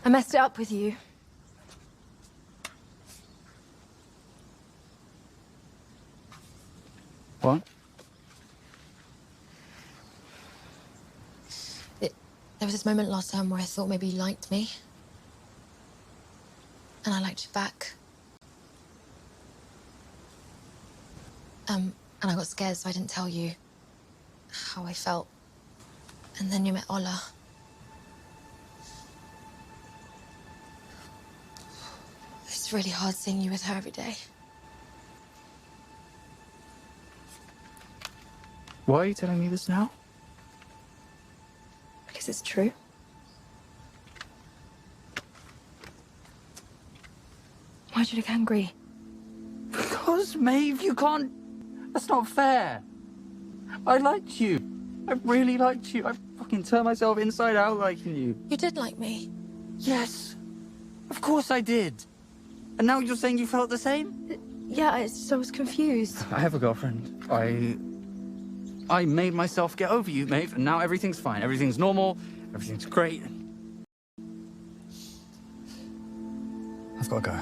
I messed it up with you. What? There was this moment last time where I thought maybe you liked me. And I liked you back. And I got scared, so I didn't tell you how I felt. And then you met Ola. It's really hard seeing you with her every day. Why are you telling me this now? Because it's true. Why'd you look angry? Because, Maeve, you can't... That's not fair. I liked you. I really liked you. I fucking turned myself inside out liking you. You did like me. Yes. Of course I did. And now you're saying you felt the same? Yeah, I was confused. I have a girlfriend. I made myself get over you, Maeve, and now everything's fine. Everything's normal. Everything's great. I've got to go.